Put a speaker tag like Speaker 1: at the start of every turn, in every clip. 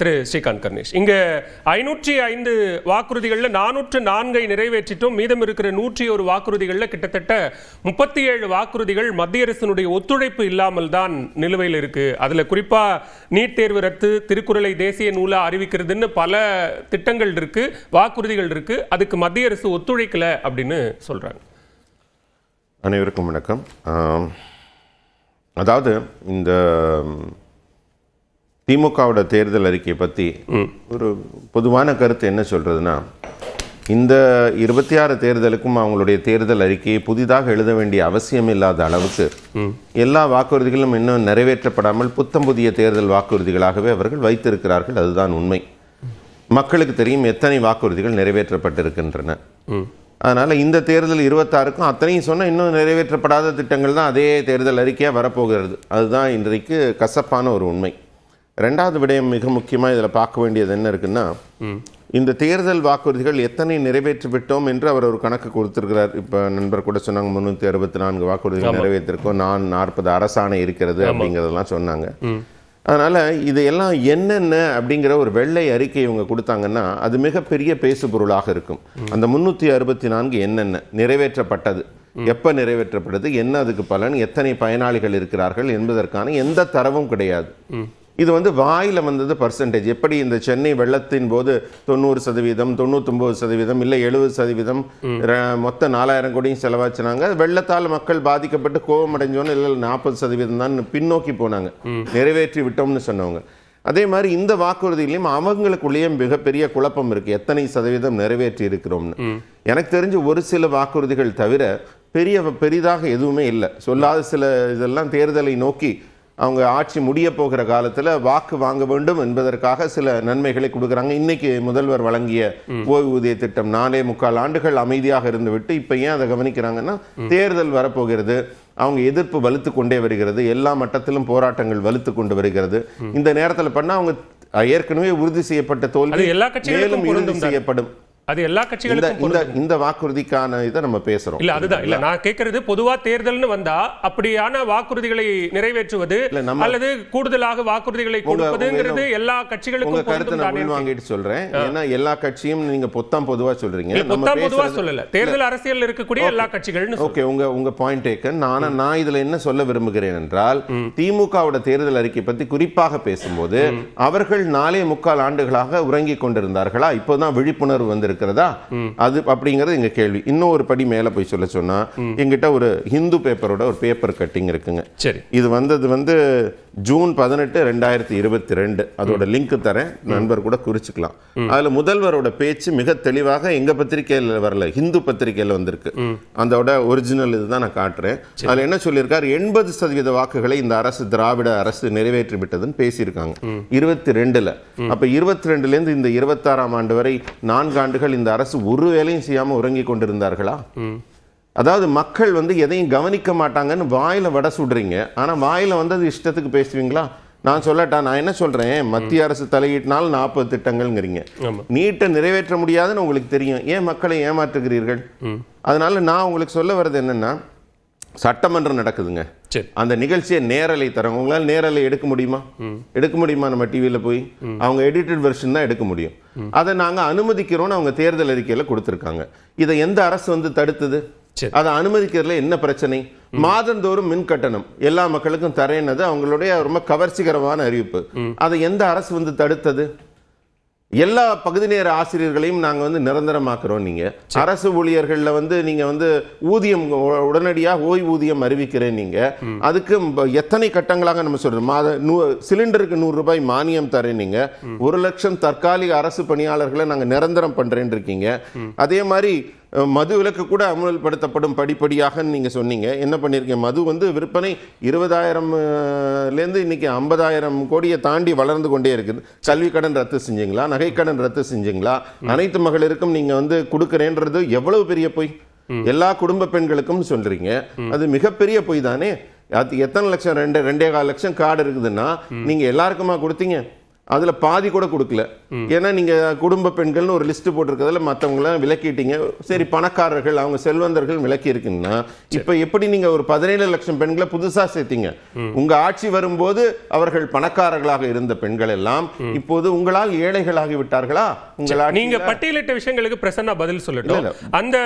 Speaker 1: திரு ஸ்ரீகாந்த் கர்ணேஷ், இங்க 505 வாக்குறுதிகள்ல 404 நிறைவேற்றிட்டோம். மீதம் இருக்கிற 101 வாக்குறுதிகள்ல கிட்டத்தட்ட 37 வாக்குறுதிகள் மத்திய அரசினுடைய ஒத்துழைப்பு இல்லாமல் தான் நிலுவையில் இருக்கு. அதுல குறிப்பா நீட் தேர்வு ரத்து, திருக்குறளை தேசிய நூலா அறிவிக்கிறதுன்னு பல திட்டங்கள் இருக்கு, வாக்குறுதிகள் இருக்கு. அதுக்கு மத்திய அரசு ஒத்துழைக்கல அப்படின்னு சொல்றாங்க.
Speaker 2: அனைவருக்கும் வணக்கம். அதாவது இந்த திமுகவோட தேர்தல் அறிக்கையை பற்றி ஒரு பொதுவான கருத்து என்ன சொல்றதுன்னா, இந்த 26 தேர்தலுக்கும் அவங்களுடைய தேர்தல் அறிக்கையை புதிதாக எழுத வேண்டிய அவசியம் இல்லாத அளவுக்கு எல்லா வாக்குறுதிகளும் இன்னும் நிறைவேற்றப்படாமல் புத்தம் புதிய தேர்தல் வாக்குறுதிகளாகவே அவர்கள் வைத்திருக்கிறார்கள். அதுதான் உண்மை. மக்களுக்கு தெரியும் எத்தனை வாக்குறுதிகள் நிறைவேற்றப்பட்டிருக்கின்றன. அதனால் இந்த தேர்தல் 26க்கும் அத்தனையும் சொன்னால் இன்னும் நிறைவேற்றப்படாத திட்டங்கள் தான் அதே தேர்தல் அறிக்கையாக வரப்போகிறது. அதுதான் இன்றைக்கு கசப்பான ஒரு உண்மை. ரெண்டாவது விடயம் மிக முக்கியமாக இதில் பார்க்க வேண்டியது என்ன இருக்குன்னா, இந்த தேர்தல் வாக்குறுதிகள் எத்தனை நிறைவேற்றி விட்டோம் என்று அவர் ஒரு கணக்கு கொடுத்திருக்கிறார். இப்போ நண்பர் கூட சொன்னாங்க 364 வாக்குறுதிகள் நிறைவேற்றிருக்கோம், 40 அரசாணை இருக்கிறது அப்படிங்கிறதெல்லாம் சொன்னாங்க. அதனால் இதையெல்லாம் என்னென்ன அப்படிங்கிற ஒரு வெள்ளை அறிக்கை இவங்க கொடுத்தாங்கன்னா அது மிகப்பெரிய பேசு பொருளாக இருக்கும். அந்த 364 என்னென்ன நிறைவேற்றப்பட்டது, எப்போ நிறைவேற்றப்பட்டது, என்ன அதுக்கு பலன், எத்தனை பயனாளிகள் இருக்கிறார்கள் என்பதற்கான எந்த தரவும் கிடையாது. இது வாயில வந்தது பர்சன்டேஜ். எப்படி இந்த சென்னை வெள்ளத்தின் போது 90%, 99% இல்லை 70% மொத்த 4000 கோடியும் செலவாச்சினாங்க. வெள்ளத்தால் மக்கள் பாதிக்கப்பட்டு கோபம் அடைஞ்சோன்னு இல்லை 40% தான் பின்னோக்கி போனாங்க, நிறைவேற்றி விட்டோம்னு சொன்னவங்க. அதே மாதிரி இந்த வாக்குறுதியிலையும் அவங்களுக்குள்ளேயே மிகப்பெரிய குழப்பம் இருக்கு, எத்தனை சதவீதம் நிறைவேற்றி இருக்கிறோம்னு. எனக்கு தெரிஞ்சு ஒரு சில வாக்குறுதிகள் தவிர பெரிதாக எதுவுமே இல்லை. சொல்லாத சில இதெல்லாம் தேர்தலை நோக்கி அவங்க ஆட்சி முடிய போகிற காலத்தில் வாக்கு வாங்க வேண்டும் என்பதற்காக சில நன்மைகளை கொடுக்குறாங்க. இன்னைக்கு முதல்வர் வழங்கிய ஓய்வூதிய திட்டம் 4.25 ஆண்டுகள் அமைதியாக இருந்து விட்டு இப்போ ஏன் அதை கவனிக்கிறாங்கன்னா, தேர்தல் வரப்போகிறது, அவங்க எதிர்ப்பு வலுத்து கொண்டே வருகிறது, எல்லா மட்டத்திலும் போராட்டங்கள் வலுத்து கொண்டு வருகிறது. இந்த நேரத்தில் பண்ணால் அவங்க ஏற்கனவே உறுதி செய்யப்பட்ட தோல்வி மேலும் உறுதி செய்யப்படும்.
Speaker 1: அது எல்லா கட்சிகளுக்கும்
Speaker 2: இந்த வாக்குறுதிக்கான இதை நம்ம பேசுறோம்.
Speaker 1: இல்ல அதுதான் இல்ல நான் கேட்கறது, பொதுவா தேர்தல்னு வந்தா அப்படியான வாக்குறுதிகளை நிறைவேற்றுவது அல்லது கூடுதலாக வாக்குறுதிகளை கொடுப்பதுங்கிறது எல்லா கட்சிகளுக்கும்
Speaker 2: கருத்து நான் வாங்கிட்டு சொல்றேன். ஏன்னா எல்லா கட்சியும் நீங்க பொதுவா சொல்றீங்க,
Speaker 1: பொதுவா சொல்லல, தேர்தல் அரசியல் இருக்கக்கூடிய எல்லா கட்சிகள்.
Speaker 2: ஓகே, உங்க பாயிண்ட் டேக்கன். நான் இதுல என்ன சொல்ல விரும்புகிறேன் என்றால், திமுகவோட தேர்தல் அறிக்கை பத்தி குறிப்பாக பேசும்போது அவர்கள் 4.25 ஆண்டுகளாக உறங்கிக் கொண்டிருந்தார்களா, இப்போதான் விழிப்புணர்வு வந்து இருக்கிறதா, அது அப்படிங்கிறது எங்க கேள்வி. இன்னும் ஒரு படி மேல போய் சொன்னா, எங்கிட்ட ஒரு ஹிந்து பேப்பரோட ஒரு பேப்பர் கட்டிங் இருக்குங்க.
Speaker 1: சரி,
Speaker 2: இது வந்தது ஜூன் 18, 2022. அதோட லிங்க் தரேன், நண்பர் கூட குறிச்சுக்கலாம். அதுல முதல்வரோட பேச்சு மிக தெளிவாக எங்க பத்திரிகையில வரல, ஹிந்து பத்திரிகையில வந்திருக்கு. அதோட ஒரிஜினல் இதுதான் நான் காட்டுறேன். அதுல என்ன சொல்லியிருக்காரு, 80% வாக்குகளை இந்த அரசு, திராவிட அரசு நிறைவேற்றி விட்டதுன்னு பேசியிருக்காங்க 22ல. அப்ப 22ல இருந்து இந்த 26ஆம் ஆண்டு வரை 4 ஆண்டுகள் இந்த அரசு ஒரு வேலையும் செய்யாம உறங்கி கொண்டிருந்தார்களா? அதாவது மக்கள் எதையும் கவனிக்க மாட்டாங்கன்னு வாயில வட சுடுறீங்க, ஆனா வாயில அது இஷ்டத்துக்கு பேசுவீங்களா? நான் சொல்லட்டா, நான் என்ன சொல்றேன், மத்திய அரசு தலையிட்டால் 40 திட்டங்கள்ங்கிறீங்க, நீட்டை நிறைவேற்ற முடியாதுன்னு உங்களுக்கு தெரியும், ஏன் மக்களை ஏமாற்றுகிறீர்கள்? அதனால நான் உங்களுக்கு சொல்ல வர்றது என்னன்னா, சட்டமன்றம் நடக்குதுங்க, அந்த நிகழ்ச்சியை நேரலை தரவங்க, உங்களால் நேரலை எடுக்க முடியுமா? நம்ம டிவியில போய் அவங்க எடிட்டட் வெர்ஷன் தான் எடுக்க முடியும். அதை நாங்க அனுமதிக்கிறோம்னு அவங்க தேர்தல் அறிக்கையில கொடுத்திருக்காங்க. இதை எந்த அரசு தடுத்தது? அதை அனுமதிக்கிறதுல என்ன பிரச்சனை? மாதந்தோறும் மின் கட்டணம் எல்லா மக்களுக்கும் தரேன்னது அவங்களுடைய ரொம்ப கவர்ச்சிகரமான அறிவிப்பு. அதை எந்த அரசு தடுத்தது? எல்லா பகுதி நேர ஆசிரியர்களையும் நாங்க நிரந்தரமாக்குறோம். நீங்க அரசு ஊழியர்கள்ல நீங்க ஊதியம் உடனடியாக ஓய்வூதியம் அறிவிக்கிறேன். நீங்க அதுக்கு எத்தனை கட்டங்களாக நம்ம சொல்றோம், சிலிண்டருக்கு 100 ரூபாய் மானியம் தரேன். நீங்க 1 லட்சம் தற்காலிக அரசு பணியாளர்களை நாங்க நிரந்தரம் பண்றேன் இருக்கீங்க. அதே மாதிரி மது விலக்கு கூட அமல்படுத்தப்படும் படிப்படியாக நீங்க சொன்னீங்க. என்ன பண்ணிருக்கீங்க? மது விற்பனை 20,000 இன்னைக்கு 50,000 கோடியை தாண்டி வளர்ந்து கொண்டே இருக்குது. கல்வி கடன் ரத்து செஞ்சீங்களா? நகை கடன் ரத்து செஞ்சீங்களா? அனைத்து மகளிருக்கும் நீங்க கொடுக்கறேன்றது எவ்வளவு பெரிய பொய். எல்லா குடும்ப பெண்களுக்கும் சொல்றீங்க, அது மிகப்பெரிய பொய் தானே. அது எத்தனை லட்சம்? 2.25 லட்சம் கார்டு இருக்குதுன்னா நீங்க எல்லாருக்குமா கொடுத்தீங்க? அதுல பாதி கூட கொடுக்கல. ஏன்னா நீங்க குடும்ப பெண்கள்னு ஒரு லிஸ்ட் போட்டிருக்கிறதுல மற்றவங்கள விலக்கிட்டீங்க. சரி, பணக்காரர்கள் அவங்க செல்வந்தர்கள் விலக்கி இருக்குன்னா இப்ப எப்படி நீங்க ஒரு 17 லட்சம் பெண்களை புதுசா சேர்த்தீங்க? உங்க ஆட்சி வரும்போது அவர்கள் பணக்காரர்களாக இருந்த பெண்கள் எல்லாம் இப்போது உங்களால் ஏழைகளாகி விட்டார்களா?
Speaker 1: நீங்க பட்டியலிட்ட விஷயங்களுக்கு பிரசன்னா பதில் சொல்லட்டும். அந்த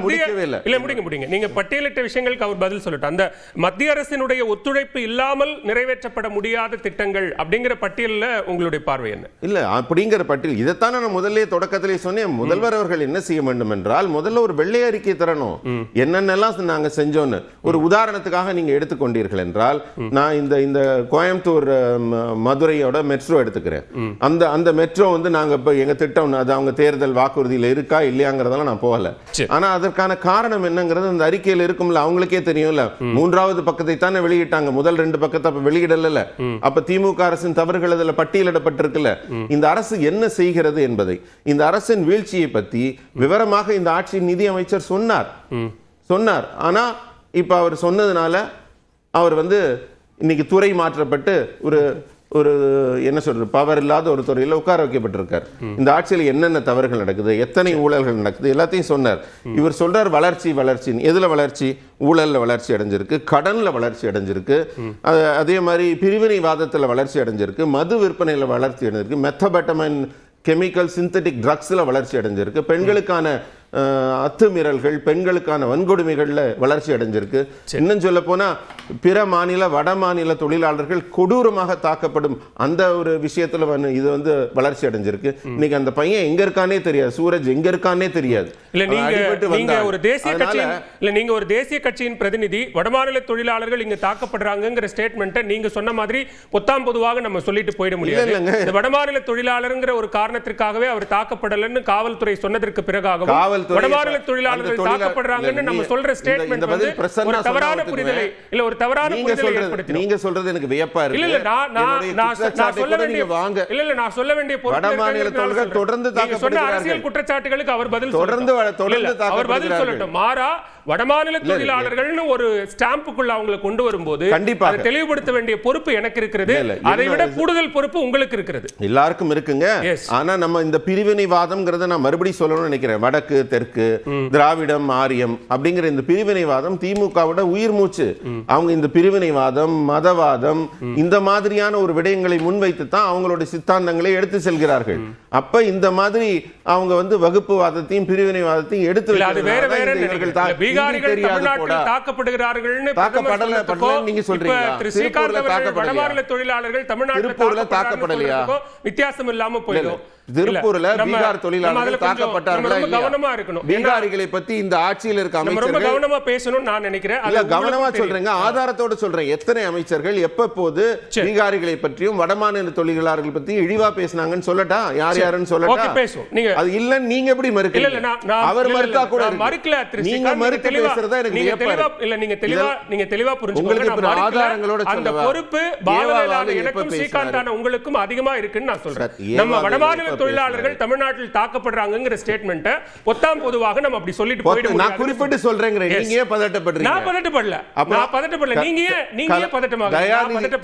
Speaker 1: முடிங்க நீங்க பட்டியலிட்ட விஷயங்களுக்கு அவர் பதில் சொல்லட்டும். அந்த மத்திய அரசினுடைய ஒத்துழைப்பு இல்லாமல் நிறைவேற்றப்பட முடியாத திட்டங்கள் அப்படிங்கிற பட்டியல்ல உங்களுடைய பார்வை என்ன?
Speaker 2: இல்ல அப்படிங்கிற பட்டியல் இதைத்தான் நான் முதல்ல தொடக்கத்திலே சொன்னேன். முதல்வர் அவர்கள் என்ன செய்ய வேண்டும் என்றால் முதல்ல ஒரு வெள்ளை அறிக்கை தரணும், என்னென்னலாம் நாங்க செஞ்சோன்னு. ஒரு உதாரணத்துக்காக நீங்க எடுத்துக்கொண்டீர்கள் என்றால், நான் இந்த கோயம்புத்தூர் மதுரையோட மெட்ரோ எடுத்துக்கிறேன். அந்த மெட்ரோ வந்து நாங்க இப்ப எங்க திட்டம் அது அவங்க தேர்தல் வாக்குறுதியில் இருக்கா இல்லையாங்கிறதெல்லாம் நான் போகல. ஆனா அதற்கான காரணம் என்னங்கிறது அந்த அறிக்கையில் இருக்கும்ல, அவங்களுக்கே தெரியும்ல. 3வது பக்கத்தை தானே வெளியிட்டாங்க, முதல் 2 பக்கத்தை வெளியிடல. அப்ப திமுக அரசின் தவறுகள் அதில் பட்டியலிடப்பட்டிருக்குல்ல. இந்த அரசு என்ன செய்கிறது என்பதை, இந்த அரசின் வீழ்ச்சியை பற்றி விவரமாக இந்த ஆட்சியின் நிதி அமைச்சர் சொன்னார். ஆனா இப்ப அவர் சொன்னதுனால அவர் வந்து இன்னைக்கு துறை மாற்றப்பட்டு ஒரு என்ன சொல்றது பவர் இல்லாத ஒரு துறையில் உட்கார வைக்கப்பட்டிருக்கார். இந்த ஆட்சியில் என்னென்ன தவறுகள் நடக்குது, எத்தனை ஊழல்கள் நடக்குது எல்லாத்தையும் சொன்னார். இவர் சொல்றார் வளர்ச்சி. எதுல வளர்ச்சி? ஊழல்ல வளர்ச்சி அடைஞ்சிருக்கு, கடன்ல வளர்ச்சி அடைஞ்சிருக்கு, அதே மாதிரி பிரிவினைவாதத்தில் வளர்ச்சி அடைஞ்சிருக்கு, மது விற்பனையில் வளர்ச்சி அடைஞ்சிருக்கு, மெத்தபெட்டமைன் கெமிக்கல் சிந்தட்டிக் ட்ரக்ஸ்ல வளர்ச்சி அடைஞ்சிருக்கு, பெண்களுக்கான அத்துமீறல்கள், பெண்களுக்கான வன்கொடுமைகள்ல வளர்ச்சி அடைஞ்சிருக்கு. இன்னும் சொல்ல போனா பிற மாநில வட மாநில தொழிலாளர்கள் கொடூரமாக தாக்கப்படும் அந்த ஒரு விஷயத்துல இது வந்து வளர்ச்சி அடைஞ்சிருக்கு. இன்னைக்கு அந்த பையன் எங்க இருக்கானே தெரியாது, சூரஜ் எங்க இருக்கானே தெரியாது.
Speaker 1: நீங்க ஒரு தேசிய கட்சியின் பிரதிநிதி, வடமாநில தொழிலாளர்கள் இங்க தாக்கப்படுறாங்கங்கிற ஸ்டேட்மெண்ட்டை நீங்க சொன்ன மாதிரி பொத்தாம் பொதுவாக நம்ம சொல்லிட்டு போயிட முடியாது. வடமாநில தொழிலாளர்ங்கிற ஒரு காரணத்திற்காகவே அவர் தாக்கப்படலன்னு காவல்துறை சொன்னதற்கு பிறகாகவும் வடமாநில தொழிலாளர்கள் தாக்கப்படுறாங்கன்னு நம்ம சொல்ற ஸ்டேட்மெண்ட் வந்து ஒரு தவறான புரிதலை ஏற்படுத்தி.
Speaker 2: நீங்க சொல்றது எனக்கு வியப்பா இருக்கு.
Speaker 1: நான் சொல்ல வேண்டிய
Speaker 2: வடமாநில தொழிலாளர்கள் தொடர்ந்து தாக்கப்படுகிறார்கள்.
Speaker 1: அரசியல் குற்றச்சாட்டுகளுக்கு அவர் பதில் சொல்லட்டும். மாறா வடமாநில தொழிலாளர்கள்னு ஒரு ஸ்டாம்புக்குள்ள அவங்களை கொண்டு வரும்போது கண்டிப்பா அதை தெளிவுபடுத்த வேண்டிய பொறுப்பு எனக்கு இருக்கிறது. அதை விட கூடுதல் பொறுப்பு உங்களுக்கு இருக்கிறது.
Speaker 2: எல்லாருக்கும் இருக்குங்க. ஆனா நம்ம இந்த பிரிவினைவாதம்ங்கறத நான் மறுபடியும் சொல்லணும்னு நினைக்கிறேன். வடக்கு தெற்கு, திராவிடம் ஆரியம் அப்படிங்கிற இந்த பிரிவினைவாதம் திமுகவோட உயிர் மூச்சு. அவங்க இந்த பிரிவினைவாதம், மதவாதம் இந்த மாதிரியான ஒரு விடயங்களை முன்வைத்து தான் அவங்களோட சித்தாந்தங்களை எடுத்து செல்கிறார்கள். அப்ப இந்த மாதிரி அவங்க வந்து வகுப்புவாதத்தையும் பிரிவினைவாதத்தையும் எடுத்து
Speaker 1: தாக்கப்படலையா? வித்தியாசம் இல்லாம போயிடும்.
Speaker 2: திருப்பூர்ல பீகார் தொழிலாளர்கள் தாக்கப்பட்டார்களா இல்லையா? பீகாரிகளை பத்தி இந்த ஆட்சியில் இருக்க அமைச்சர்கள்
Speaker 1: கவனமா பேசணும் நான் நினைக்கிறேன்.
Speaker 2: கவனமா சொல்றேங்க, ஆதாரத்தோட சொல்றேன். எத்தனை அமைச்சர்கள் எப்போது பீகாரிகளை பற்றியும் வடமாநில தொழிலாளர்கள் பத்தி இழிவா பேசினாங்கன்னு சொல்லட்டா? யார் யாருன்னு சொல்லட்டா? அது இல்ல நீங்க எப்படி மறுக்கல? அவர் மறுத்தா கூட மறுக்கல. நீங்க மறுக்க பேசுறதா எனக்கு வியப்பா இல்ல.
Speaker 1: நீங்க தெளிவா புரிஞ்சுக்கோங்க.
Speaker 2: ஆதாரங்களோட
Speaker 1: அந்த பொறுப்பு பாலவேலான எனக்கும் ஸ்ரீகாந்தான உங்களுக்கும் அதிகமா இருக்குன்னு நான் சொல்றேன். நம்ம வடமாநில தொழிலாளர்கள் தமிழ்நாட்டில் தாக்கப்படுறாங்கங்கிற ஸ்டேட்மென்ட் பொத்தாம் பொதுவாக நம்ம அப்படி சொல்லிட்டு போயிட முடியாது.
Speaker 2: நான் குறிப்பிட்டு சொல்றேங்க. நீங்க ஏன் பதட்டப்படுறீங்க?
Speaker 1: நான் பதட்டப்படல. நீங்க ஏன் பதட்டமாக?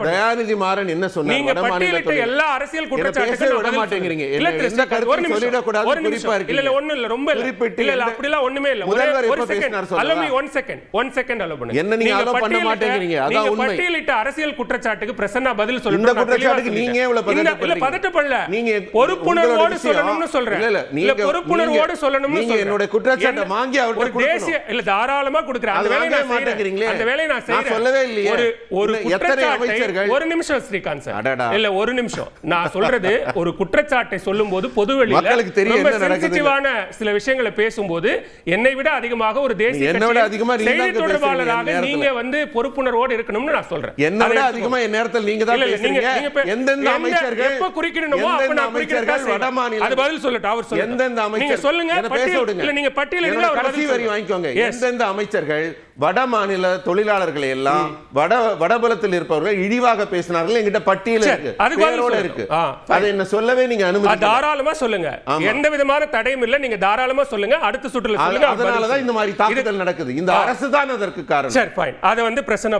Speaker 2: தயாநிதி மாறன் என்ன சொன்னார்?
Speaker 1: நீங்க பட்டியலிட்ட எல்லா அரசியல் குற்றச்சாட்டுகளும் விட மாட்டேங்கிறீங்க.
Speaker 2: என்ன கருத்து சொல்லிட கூடாது குறிப்பா இருக்கு.
Speaker 1: இல்ல ஒண்ணு இல்ல, ரொம்ப இல்ல அப்படி எல்லாம் ஒண்ணுமே இல்ல. ஒரு செகண்ட் அலோமி 1 செகண்ட் அலோ பண்ணுங்க.
Speaker 2: என்ன நீங்க அலோ பண்ண மாட்டேங்கிறீங்க? அதான் உண்மை.
Speaker 1: பட்டியலிட்ட அரசியல் குற்றச்சாட்டுக்கு பிரசன்னா பதில் சொல்லுங்க.
Speaker 2: இந்த குற்றச்சாட்டுக்கு நீங்க எவ்வளவு பதட்டப்படுறீங்க?
Speaker 1: இல்ல பதட்டப்படல. நீங்க பொறுப்புணர்வோடு சொல்லணும்னு சொல்றேன். இல்ல பொறுப்புணர்வோடு சொல்லணும்னு சொல்றேன்.
Speaker 2: என்னோட குற்றச்சாட்டை வாங்கி அவர்ட்ட
Speaker 1: தேசிய இல்ல தாராளமா கொடுக்கிறேன். அந்த வேலையை நான் மாட்டேங்கிறீங்களே. அந்த வேலையை நான் செய்றேன்.
Speaker 2: சொல்லவே இல்லையே.
Speaker 1: ஒரு எத்தனை அமைச்சர்கள் ஒரு நிமிஷம் ஸ்ரீகாந்த் சார். இல்ல ஒரு நிமிஷம். நான் சொல்றது ஒரு குற்றச்சாட்டை சொல்லும்போது பொதுவெளியில
Speaker 2: மக்களுக்கு தெரியும் என்ன நடக்குதுன்னு
Speaker 1: சில விஷயங்களை பேசும்போது என்னை விட அதிகமாக ஒரு தேசிய செய்தி தொடர்பாளராக நீங்க வந்து பொறுப்புணர்வோடு இருக்கணும்னு நான் சொல்றேன்.
Speaker 2: என்னை விட அதிகமா இந்த நேரத்தில் நீங்க தான் பேசுறீங்க. எந்தெந்த அமைச்சர்கள்
Speaker 1: எப்ப குறிக்கணுமோ அப்ப நான் குறிக்கிறேன்.
Speaker 2: வடமாநில
Speaker 1: அது பதில் சொல்லட்டும். அவர் சொல்லுங்க.
Speaker 2: எந்தெந்த அமைச்சர்
Speaker 1: நீங்க சொல்லுங்க. இல்ல நீங்க பட்டியலிடுங்க. அவர்
Speaker 2: கடைசி வரி வாங்கிக்கோங்க. எந்தெந்த அமைச்சர்கள் வடமாநில தொழிலாளர்களை எல்லாம் வடபலத்தில் இருப்பவர்கள் இழிவாக பேசினார்கள் என்கிட்ட பட்டியல் இருக்கு. பேரோட இருக்கு. அதை என்ன சொல்லவே நீங்க அனுமதி
Speaker 1: தாராளமா சொல்லுங்க. எந்த விதமான தடையும் இல்ல. நீங்க தாராளமா சொல்லுங்க. அடுத்த சுற்றுல சொல்லுங்க.
Speaker 2: அதனால தான் இந்த மாதிரி தாக்குதல் நடக்குது. இந்த அரசு தான் அதற்கு காரணம்.
Speaker 1: சரி ஃபைன். அதை வந்து பிரசன்ன